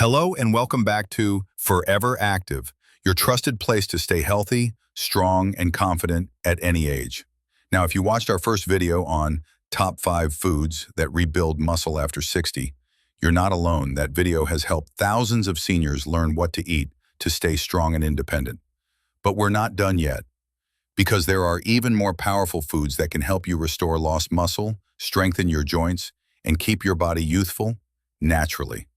Hello and welcome back to Forever Active, your trusted place to stay healthy, strong, and confident at any age. Now, if you watched our first video on top 5 foods that rebuild muscle after 60, you're not alone. That video has helped thousands of seniors learn what to eat to stay strong and independent. But we're not done yet, because there are even more powerful foods that can help you restore lost muscle, strengthen your joints, and keep your body youthful naturally.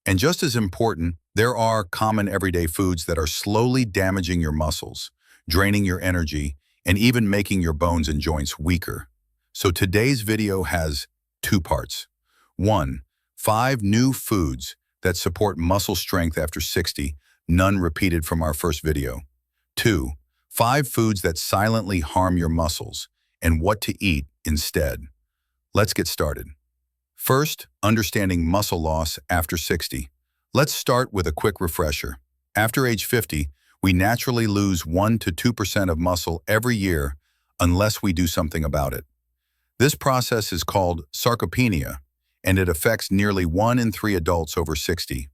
And just as important, there are common everyday foods that are slowly damaging your muscles, draining your energy, and even making your bones and joints weaker. So today's video has 2 parts. 1, 5 new foods that support muscle strength after 60, none repeated from our first video. 2, 5 foods that silently harm your muscles, and what to eat instead. Let's get started. First, understanding muscle loss after 60. Let's start with a quick refresher. After age 50, we naturally lose 1 to 2% of muscle every year unless we do something about it. This process is called sarcopenia, and it affects nearly 1 in 3 adults over 60.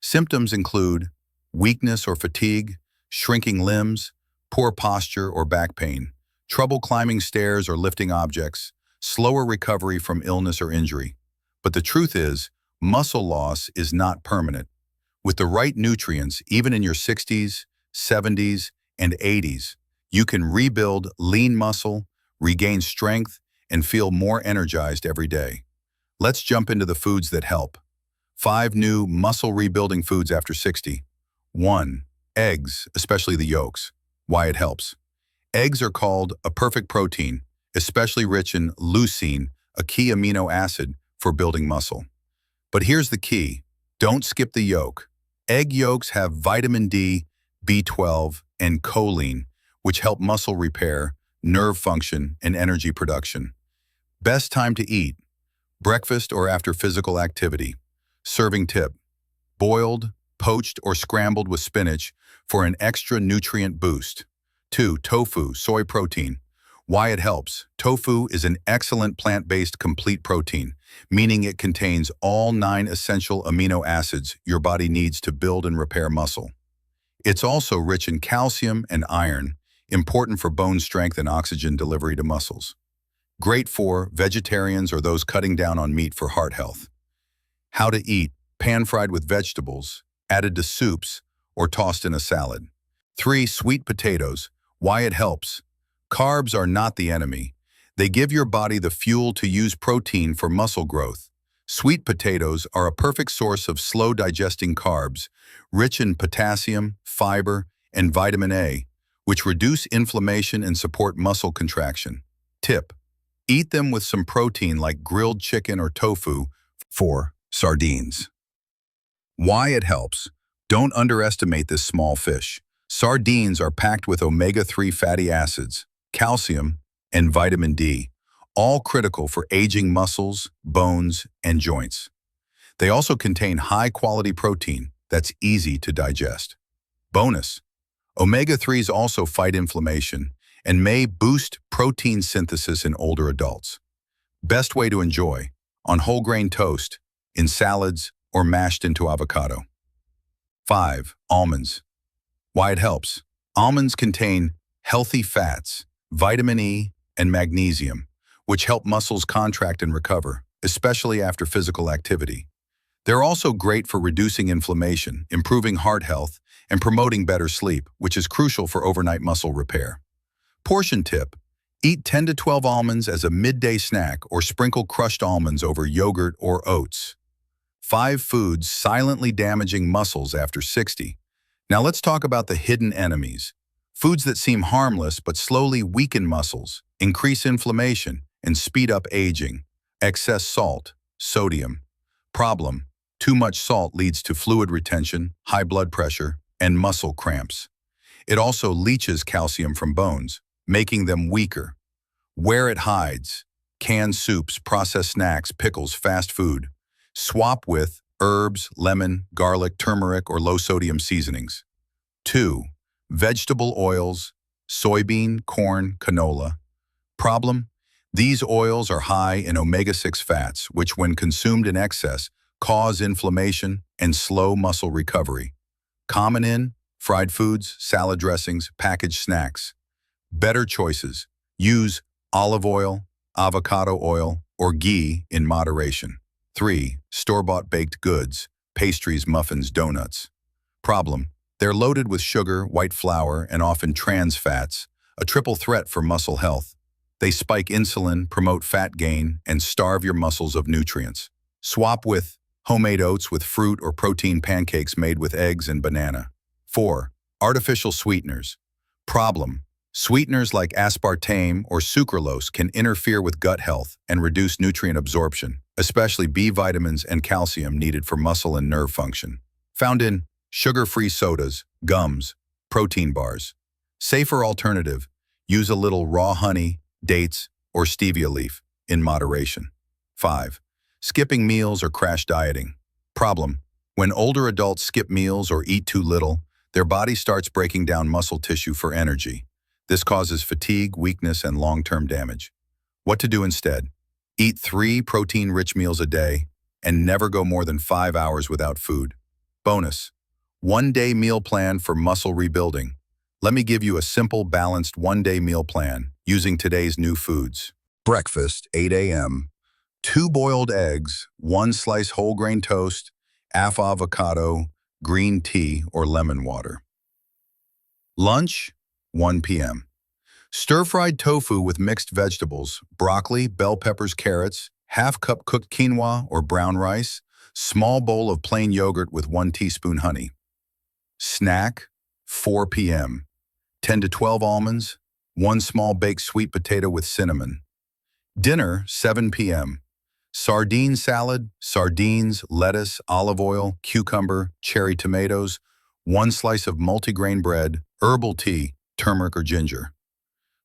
Symptoms include weakness or fatigue, shrinking limbs, poor posture or back pain, trouble climbing stairs or lifting objects, slower recovery from illness or injury. But the truth is, muscle loss is not permanent. With the right nutrients, even in your 60s, 70s, and 80s, you can rebuild lean muscle, regain strength, and feel more energized every day. Let's jump into the foods that help. 5 new muscle rebuilding foods after 60. 1. Eggs, especially the yolks. Why it helps. Eggs are called a perfect protein, especially rich in leucine, a key amino acid for building muscle. But here's the key. Don't skip the yolk. Egg yolks have vitamin D, B12, and choline, which help muscle repair, nerve function, and energy production. Best time to eat. Breakfast or after physical activity. Serving tip. Boiled, poached, or scrambled with spinach for an extra nutrient boost. 2. Tofu, soy protein. Why it helps. Tofu is an excellent plant-based complete protein, meaning it contains all 9 essential amino acids your body needs to build and repair muscle. It's also rich in calcium and iron, important for bone strength and oxygen delivery to muscles. Great for vegetarians or those cutting down on meat for heart health. How to eat. Pan-fried with vegetables, added to soups, or tossed in a salad. 3. Sweet potatoes. Why it helps. Carbs are not the enemy. They give your body the fuel to use protein for muscle growth. Sweet potatoes are a perfect source of slow-digesting carbs, rich in potassium, fiber, and vitamin A, which reduce inflammation and support muscle contraction. Tip: eat them with some protein like grilled chicken or tofu. 4. Sardines. Why it helps. Don't underestimate this small fish. Sardines are packed with omega-3 fatty acids, calcium, and vitamin D, all critical for aging muscles, bones, and joints. They also contain high-quality protein that's easy to digest. Bonus: omega-3s also fight inflammation and may boost protein synthesis in older adults. Best way to enjoy: on whole grain toast, in salads, or mashed into avocado. 5. Almonds. Why it helps. Almonds contain healthy fats, vitamin E, and magnesium, which help muscles contract and recover, especially after physical activity. They're also great for reducing inflammation, improving heart health, and promoting better sleep, which is crucial for overnight muscle repair. Portion tip: eat 10 to 12 almonds as a midday snack or sprinkle crushed almonds over yogurt or oats. 5 foods silently damaging muscles after 60. Now let's talk about the hidden enemies. Foods that seem harmless but slowly weaken muscles, increase inflammation, and speed up aging. Excess salt, sodium. Problem: too much salt leads to fluid retention, high blood pressure, and muscle cramps. It also leaches calcium from bones, making them weaker. Where it hides. Canned soups, processed snacks, pickles, fast food. Swap with herbs, lemon, garlic, turmeric, or low-sodium seasonings. 2. Vegetable oils, soybean, corn, canola. Problem: these oils are high in omega-6 fats, which when consumed in excess cause inflammation, and slow muscle recovery. Common in fried foods, salad dressings, packaged snacks. Better choices. Use olive oil, avocado oil, or ghee in moderation. 3. Store-bought baked goods, pastries, muffins, donuts. Problem: they're loaded with sugar, white flour, and often trans fats, a triple threat for muscle health. They spike insulin, promote fat gain, and starve your muscles of nutrients. Swap with homemade oats with fruit or protein pancakes made with eggs and banana. 4. Artificial sweeteners. Problem: sweeteners like aspartame or sucralose can interfere with gut health and reduce nutrient absorption, especially B vitamins and calcium needed for muscle and nerve function. Found in sugar-free sodas, gums, protein bars. Safer alternative: use a little raw honey, dates, or stevia leaf in moderation. 5. Skipping meals or crash dieting. Problem: when older adults skip meals or eat too little, their body starts breaking down muscle tissue for energy. This causes fatigue, weakness, and long-term damage. What to do instead? Eat 3 protein-rich meals a day and never go more than 5 hours without food. Bonus: one-day meal plan for muscle rebuilding. Let me give you a simple, balanced one-day meal plan using today's new foods. Breakfast, 8 a.m. 2 boiled eggs, 1 slice whole grain toast, half avocado, green tea or lemon water. Lunch, 1 p.m. Stir-fried tofu with mixed vegetables, broccoli, bell peppers, carrots, half cup cooked quinoa or brown rice, small bowl of plain yogurt with 1 teaspoon honey. Snack, 4 p.m. 10 to 12 almonds, 1 small baked sweet potato with cinnamon. Dinner, 7 p.m. Sardine salad, sardines, lettuce, olive oil, cucumber, cherry tomatoes, 1 slice of multigrain bread, herbal tea, turmeric or ginger.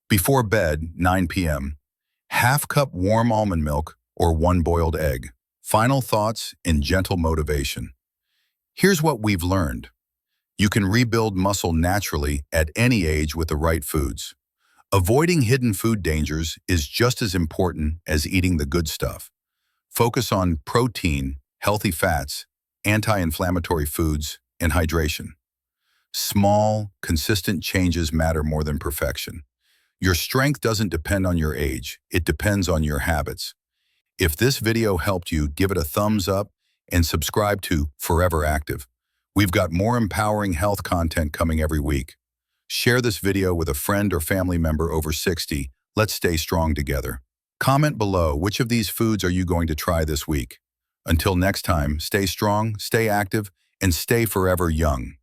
Before bed, 9 p.m. Half cup warm almond milk or 1 boiled egg. Final thoughts in gentle motivation. Here's what we've learned. You can rebuild muscle naturally at any age with the right foods. Avoiding hidden food dangers is just as important as eating the good stuff. Focus on protein, healthy fats, anti-inflammatory foods, and hydration. Small, consistent changes matter more than perfection. Your strength doesn't depend on your age, it depends on your habits. If this video helped you, give it a thumbs up and subscribe to Forever Active. We've got more empowering health content coming every week. Share this video with a friend or family member over 60. Let's stay strong together. Comment below which of these foods are you going to try this week. Until next time, stay strong, stay active, and stay forever young.